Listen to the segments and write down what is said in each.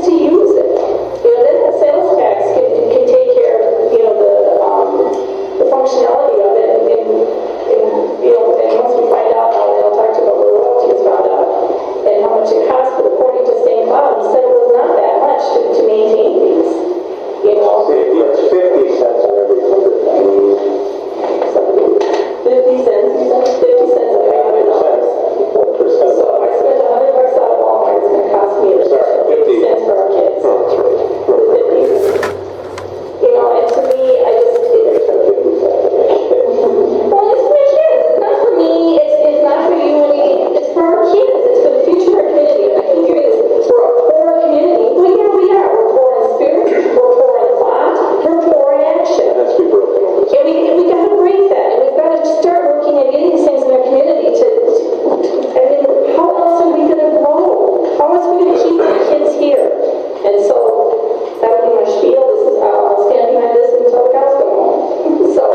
to use it. Then the sales tax can take care of, the functionality of it, and once we find out, I'll talk to you about the royalties found out, and how much it costs, but according to St. Cloud, he said it was not that much to maintain these, It's 50 cents on every 100. 50 cents, you said 50 cents on every $100. 1%. So if I spend $100 out of Walmart, it's going to cost me 50 cents for our kids. Oh, that's right. 50 cents. And to me, I just, well, it's for kids. It's not for me. It's not for you and me. It's for our kids. It's for the future of our community. And I think it is for a poor community. Well, yeah, we are. We're poor in spirit. We're poor in thought. We're poor in action. That's be broken over. And we got to break that. And we've got to start working and getting these things in our community how else are we going to grow? How else are we going to keep our kids here? And so that would be my spiel. I'll stand behind this until the cows come home. So.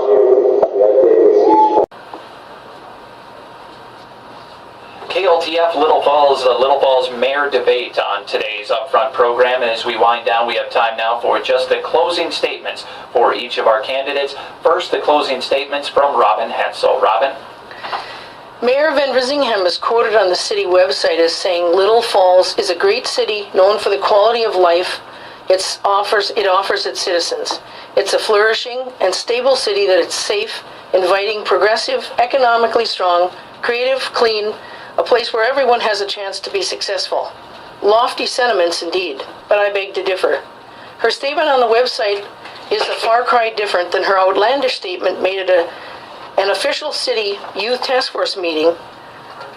KTLF Little Falls Mayor debate on today's Upfront program. And as we wind down, we have time now for just the closing statements for each of our candidates. First, the closing statements from Robin Hetzel. Robin? Mayor VanRisseghem is quoted on the city website as saying, "Little Falls is a great city known for the quality of life it offers its citizens. It's a flourishing and stable city that it's safe, inviting, progressive, economically strong, creative, clean, a place where everyone has a chance to be successful." Lofty sentiments indeed, but I beg to differ. Her statement on the website is a far cry different than her outlandish statement made at an official city youth task force meeting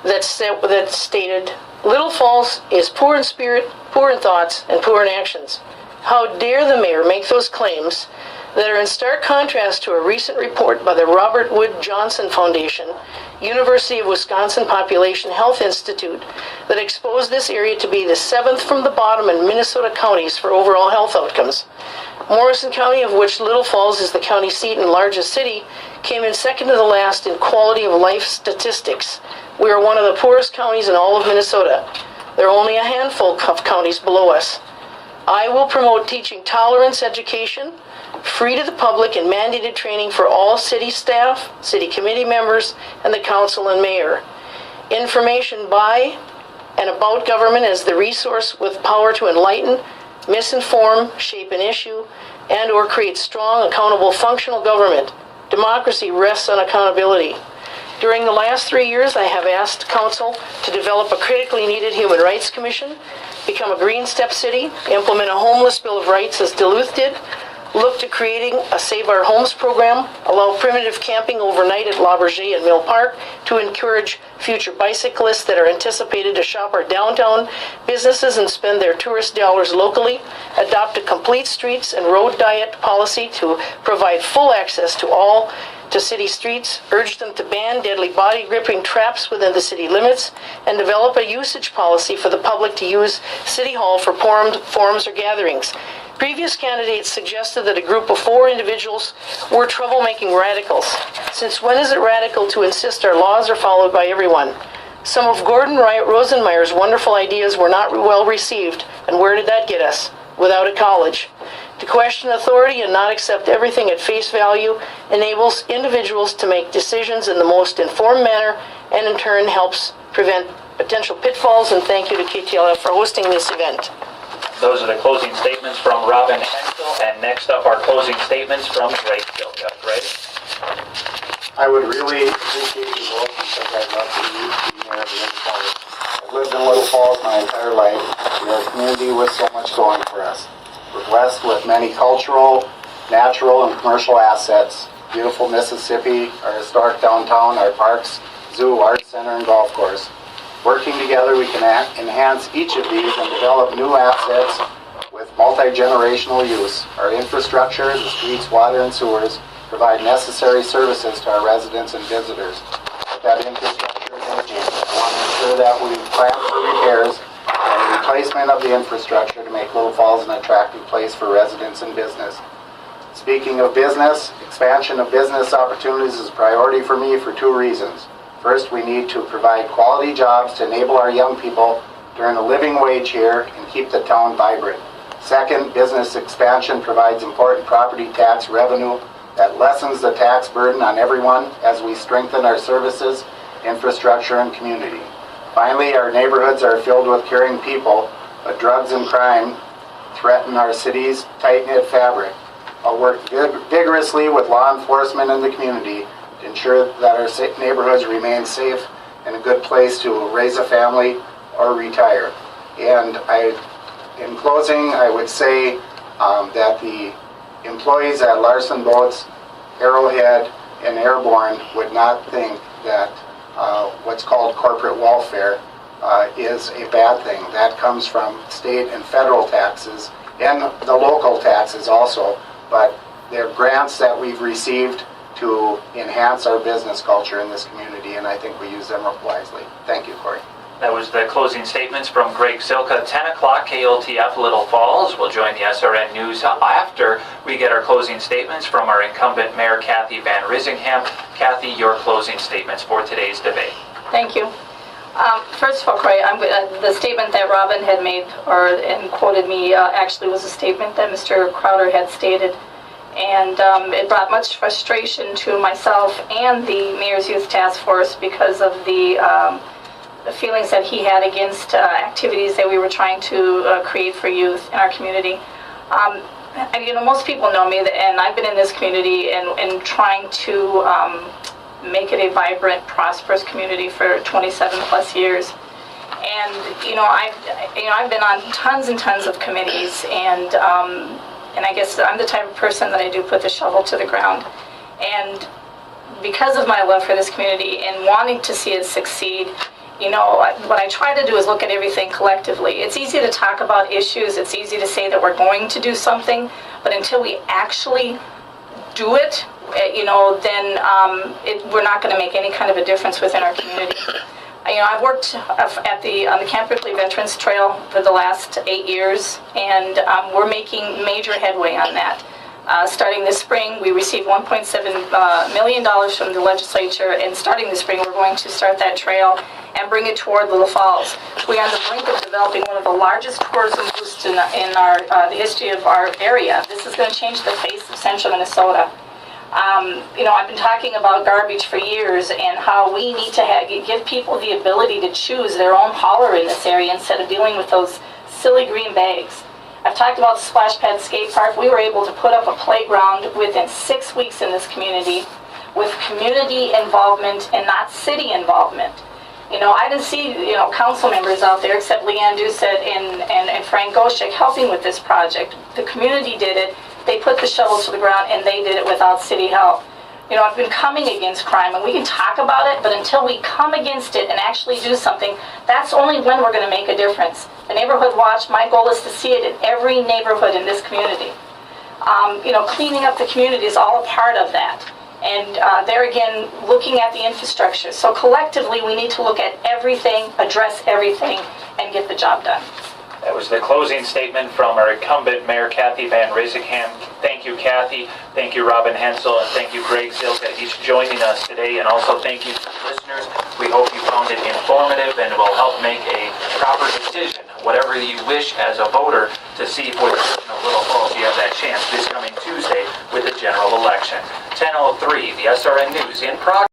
that stated, "Little Falls is poor in spirit, poor in thoughts, and poor in actions." How dare the mayor make those claims that are in stark contrast to a recent report by the Robert Wood Johnson Foundation, University of Wisconsin Population Health Institute, that exposed this area to be the 7th from the bottom in Minnesota counties for overall health outcomes. Morrison County, of which Little Falls is the county seat and largest city, came in second to the last in quality of life statistics. We are one of the poorest counties in all of Minnesota. There are only a handful of counties below us. I will promote teaching tolerance education, free to the public, and mandated training for all city staff, city committee members, and the council and mayor. Information by and about government as the resource with power to enlighten, misinform, shape an issue, and or create strong, accountable, functional government. Democracy rests on accountability. During the last 3 years, I have asked Council to develop a critically needed Human Rights Commission, become a Green Step City, implement a Homeless Bill of Rights as Duluth did, look to creating a Save Our Homes program, allow primitive camping overnight at La Berger and Mill Park to encourage future bicyclists that are anticipated to shop our downtown businesses and spend their tourist dollars locally, adopt a complete streets and road diet policy to provide full access to all to city streets, urge them to ban deadly body gripping traps within the city limits, and develop a usage policy for the public to use City Hall for forums or gatherings. Previous candidates suggested that a group of 4 individuals were troublemaking radicals. Since when is it radical to insist our laws are followed by everyone? Some of Gordon Rosenmeyer's wonderful ideas were not well received, and where did that get us? Without a college. To question authority and not accept everything at face value enables individuals to make decisions in the most informed manner and in turn helps prevent potential pitfalls. And thank you to KTLF for hosting this event. Those are the closing statements from Robin Hetzel, and next up are closing statements from Greg Silka. Greg? I would really appreciate your vote because I'd love to be mayor of Little Falls. I've lived in Little Falls my entire life. We are a community with so much going for us. We're blessed with many cultural, natural, and commercial assets. Beautiful Mississippi, our historic downtown, our parks, zoo, art center, and golf course. Working together, we can enhance each of these and develop new assets with multi-generational use. Our infrastructure, the streets, water, and sewers, provide necessary services to our residents and visitors. But that infrastructure is aging. We want to ensure that we plan for repairs and replacement of the infrastructure to make Little Falls an attractive place for residents and business. Speaking of business, expansion of business opportunities is a priority for me for 2 reasons. First, we need to provide quality jobs to enable our young people to earn a living wage here and keep the town vibrant. Second, business expansion provides important property tax revenue that lessens the tax burden on everyone as we strengthen our services, infrastructure, and community. Finally, our neighborhoods are filled with caring people, but drugs and crime threaten our city's tight-knit fabric. I'll work vigorously with law enforcement and the community to ensure that our neighborhoods remain safe and a good place to raise a family or retire. And in closing, I would say that the employees at Larson Boats, Arrowhead, and Airborne would not think that what's called corporate welfare is a bad thing. That comes from state and federal taxes and the local taxes also, but they're grants that we've received to enhance our business culture in this community, and I think we use them wisely. Thank you, Corey. That was the closing statements from Greg Silka. 10 o'clock, KTLF Little Falls will join the SRN News after we get our closing statements from our incumbent Mayor Cathy VanRisseghem. Cathy, your closing statements for today's debate. Thank you. First of all, Corey, the statement that Robin had made and quoted me actually was a statement that Mr. Crowder had stated. And it brought much frustration to myself and the Mayor's Youth Task Force because of the feelings that he had against activities that we were trying to create for youth in our community. And, most people know me, and I've been in this community and trying to make it a vibrant, prosperous community for 27 plus years. And I've been on tons and tons of committees, and I guess I'm the type of person that I do put the shovel to the ground. And because of my love for this community and wanting to see it succeed, what I try to do is look at everything collectively. It's easy to talk about issues, it's easy to say that we're going to do something, but until we actually do it, then we're not going to make any kind of a difference within our community. I've worked on the Camp Ripley Veterans Trail for the last 8 years, and we're making major headway on that. Starting this spring, we received $1.7 million from the legislature, and starting this spring, we're going to start that trail and bring it toward Little Falls. We're on the brink of developing one of the largest tourism boosts in the history of our area. This is going to change the face of central Minnesota. I've been talking about garbage for years and how we need to give people the ability to choose their own hauler in this area instead of dealing with those silly green bags. I've talked about the Splash Pad Skate Park. We were able to put up a playground within 6 weeks in this community with community involvement and not city involvement. I didn't see, council members out there except Leanne Doucette and Frank Goshek helping with this project. The community did it. They put the shovel to the ground, and they did it without city help. I've been coming against crime, and we can talk about it, but until we come against it and actually do something, that's only when we're going to make a difference. The Neighborhood Watch, my goal is to see it in every neighborhood in this community. Cleaning up the community is all a part of that. And there again, looking at the infrastructure. So collectively, we need to look at everything, address everything, and get the job done. That was the closing statement from our incumbent Mayor Cathy VanRisseghem. Thank you, Cathy. Thank you, Robin Hensel, and thank you, Greg Silka, each joining us today. And also thank you to the listeners. We hope you found it informative and will help make a proper decision, whatever you wish as a voter to see for the citizen of Little Falls. You have that chance this coming Tuesday with the general election. 10:03, the SRN News in progress.